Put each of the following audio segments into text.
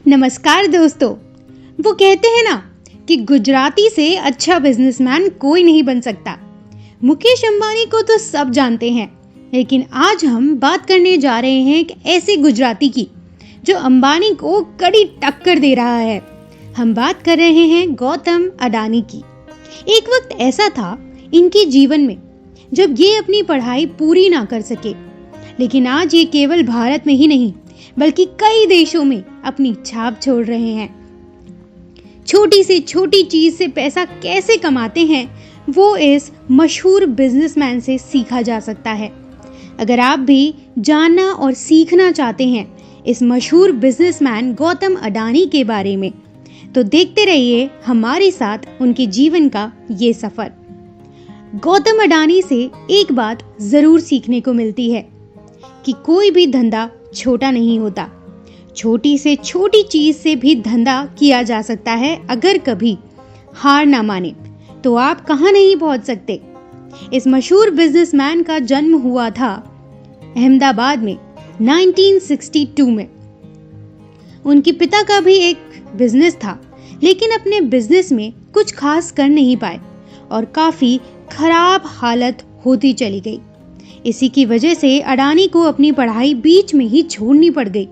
नमस्कार दोस्तों। वो कहते हैं ना कि गुजराती से अच्छा बिजनेसमैन कोई नहीं बन सकता। मुकेश अंबानी को तो सब जानते हैं, लेकिन आज हम बात करने जा रहे हैं एक ऐसे गुजराती की जो अंबानी को कड़ी टक्कर दे रहा है। हम बात कर रहे हैं गौतम अडानी की। एक वक्त ऐसा था इनके जीवन में जब ये अपनी पढ़ाई पूरी ना कर सके, लेकिन आज ये केवल भारत में ही नहीं बल्कि कई देशों में अपनी छाप छोड़ रहे हैं। छोटी से छोटी चीज से पैसा कैसे कमाते हैं वो इस मशहूर बिजनेसमैन से सीखा जा सकता है। अगर आप भी जानना और सीखना चाहते हैं इस मशहूर बिजनेसमैन गौतम अडानी के बारे में, तो देखते रहिए हमारे साथ उनके जीवन का ये सफर। गौतम अडानी से एक बात जरूर सीखने को मिलती है कि कोई भी धंधा छोटा नहीं होता। छोटी से छोटी चीज से भी धंधा किया जा सकता है। अगर कभी हार ना माने तो आप कहां नहीं पहुंच सकते। इस मशहूर बिजनेसमैन का जन्म हुआ था अहमदाबाद में 1962 में। उनके पिता का भी एक बिजनेस था, लेकिन अपने बिजनेस में कुछ खास कर नहीं पाए और काफी खराब हालत होती चली गई। इसी की वजह से अडानी को अपनी पढ़ाई बीच में ही छोड़नी पड़ गई।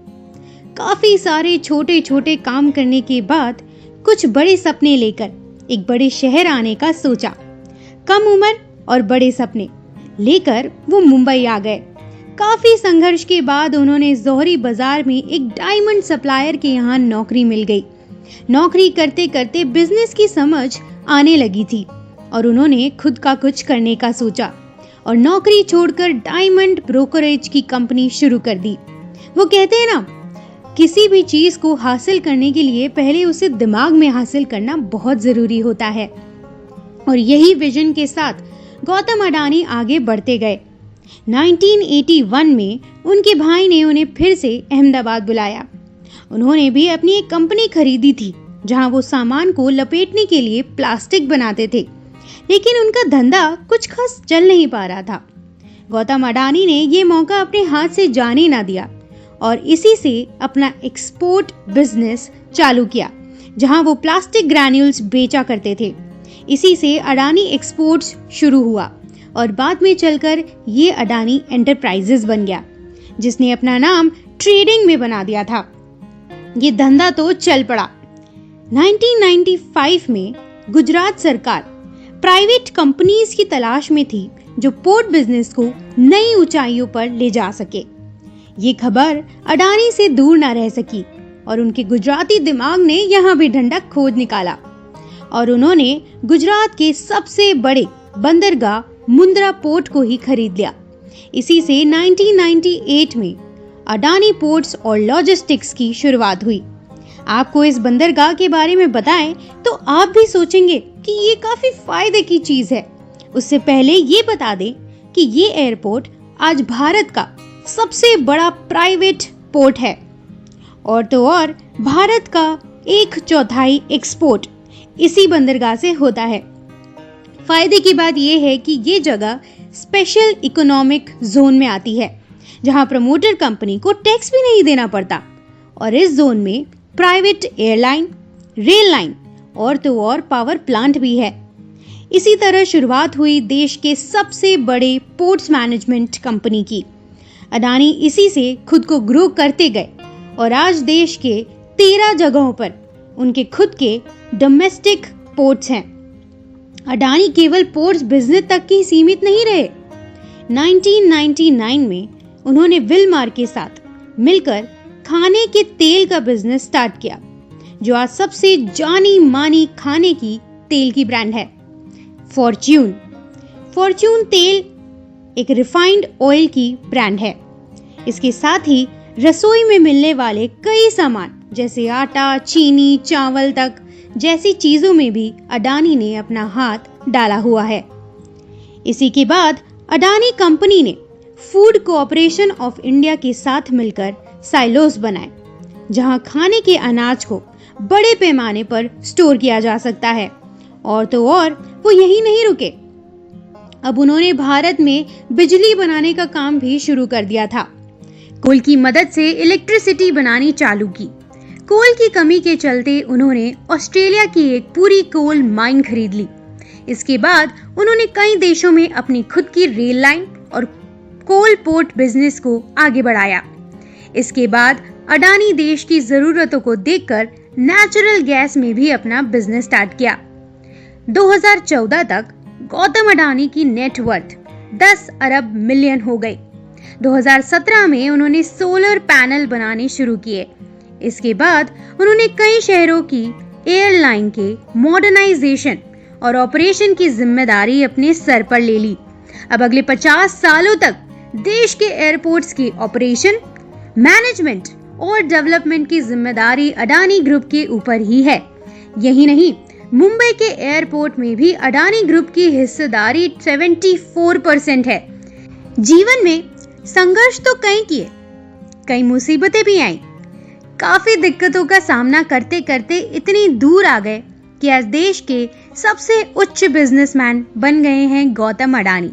काफी सारे छोटे छोटे काम करने के बाद कुछ बड़े सपने लेकर एक बड़े शहर आने का सोचा। कम उम्र और बड़े सपने लेकर वो मुंबई आ गए। काफी संघर्ष के बाद उन्होंने जोहरी बाजार में एक डायमंड सप्लायर के यहाँ नौकरी मिल गई। नौकरी करते करते बिजनेस की समझ आने लगी थी और उन्होंने खुद का कुछ करने का सोचा और नौकरी छोड़कर डायमंड ब्रोकरेज की कंपनी शुरू कर दी। वो कहते हैं ना, किसी भी चीज को हासिल करने के लिए पहले उसे दिमाग में हासिल करना बहुत जरूरी होता है। और यही विजन के साथ गौतम अडानी आगे बढ़ते गए। 1981 में उनके भाई ने उन्हें फिर से अहमदाबाद बुलाया। उन्होंने भी अपनी एक कंपनी खरीदी थी जहां वो सामान को लपेटने के लिए प्लास्टिक बनाते थे, लेकिन उनका धंधा कुछ खास चल नहीं पा रहा था। गौतम अडानी ने ये मौका अपने हाथ से जाने ना दिया और इसी से अपना एक्सपोर्ट बिजनेस चालू किया, जहां वो प्लास्टिक ग्रैन्यूल्स बेचा करते थे। इसी से अडानी एक्सपोर्ट्स शुरू हुआ और बाद में चलकर ये अडानी एंटरप्राइजेस बन गया, जिसने अपना नाम ट्रेडिंग में बना दिया था। ये धंधा तो चल पड़ा। 1995 में गुजरात सरकार प्राइवेट कंपनीज की तलाश में थी जो पोर्ट बिजनेस को नई ऊंचाइयों पर ले जा सके। ये खबर अडानी से दूर ना रह सकी और उनके गुजराती दिमाग ने यहाँ भी डंडा खोद निकाला और उन्होंने गुजरात के सबसे बड़े बंदरगाह मुंद्रा पोर्ट को ही खरीद लिया। इसी से 1998 में अडानी पोर्ट्स और लॉजिस्टिक्स की शुरुआत हुई। आपको इस बंदरगाह के बारे में बताएं तो आप भी सोचेंगे कि ये काफी फायदे की चीज है। उससे पहले ये बता दें कि ये एयरपोर्ट आज भारत का सबसे बड़ा प्राइवेट पोर्ट है और तो और भारत का 1/4 एक्सपोर्ट इसी बंदरगाह से होता है। फायदे की बात यह है कि ये जगह स्पेशल इकोनॉमिक जोन में आती है, जहां प्रमोटर कंपनी को टैक्स भी नहीं देना पड़ता और इस जोन में प्राइवेट एयरलाइन, रेल लाइन और तो और पावर प्लांट भी है। इसी तरह शुरुआत हुई देश के सबसे बड़े पोर्ट्स मैनेजमेंट कंपनी की। अडानी इसी से खुद को ग्रो करते गए और आज देश के 13 जगहों पर उनके खुद के डोमेस्टिक पोर्ट्स हैं। अडानी केवल पोर्ट्स बिजनेस तक ही सीमित नहीं रहे। 1999 में उन्होंने विलमार के साथ मिलकर खाने के तेल का बिजनेस स्टार्ट किया, जो आज सबसे जानी मानी खाने की तेल की ब्रांड है, फॉर्च्यून। फॉर्च्यून तेल एक रिफाइंड ऑयल की ब्रांड है। इसके साथ ही रसोई में मिलने वाले कई सामान जैसे आटा, चीनी, चावल तक जैसी चीजों में भी अडानी ने अपना हाथ डाला हुआ है। इसी के बाद अडानी कंपनी ने फूड कोऑपरेशन ऑफ इंडिया के साथ मिलकर साइलोस बनाए, जहां खाने के अनाज को बड़े पैमाने पर स्टोर किया जा सकता है। और तो और वो यही नहीं रुके, अब उन्होंने भारत में बिजली बनाने का काम भी शुरू कर दिया था। कोल की मदद से इलेक्ट्रिसिटी बनानी चालू की। कोल की कमी के चलते उन्होंने ऑस्ट्रेलिया की एक पूरी कोल माइन खरीद ली। इसके बाद उन्होंने कई देशों में अपनी खुद की रेल लाइन और कोल पोर्ट बिजनेस को आगे बढ़ाया। इसके बाद अडानी देश की जरूरतों को देखकर नेचुरल गैस में भी अपना बिजनेस स्टार्ट किया। 2014 तक गौतम अडानी की नेटवर्थ 10 अरब मिलियन हो गई। 2017 में उन्होंने सोलर पैनल बनाने शुरू किए। इसके बाद उन्होंने कई शहरों की एयरलाइन के मॉडर्नाइजेशन और ऑपरेशन की जिम्मेदारी अपने सर पर ले ली। अब अगले 50 सालों तक देश के एयरपोर्ट्स की ऑपरेशन, मैनेजमेंट और डेवलपमेंट की जिम्मेदारी अडानी ग्रुप के ऊपर ही है। यही नहीं, मुंबई के एयरपोर्ट में भी अडानी ग्रुप की हिस्सेदारी 74% है। जीवन में संघर्ष तो कई किए, कई मुसीबतें भी आईं। काफी दिक्कतों का सामना करते करते इतनी दूर आ गए कि आज देश के सबसे उच्च बिजनेसमैन बन गए हैं गौतम अडानी।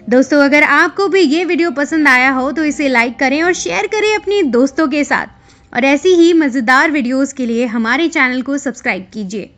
दोस्तों, अगर आपको भी ये वीडियो पसंद आया हो तो इसे लाइक करें और शेयर करें अपने दोस्तों के साथ। और ऐसी ही मजेदार वीडियोस के लिए हमारे चैनल को सब्सक्राइब कीजिए।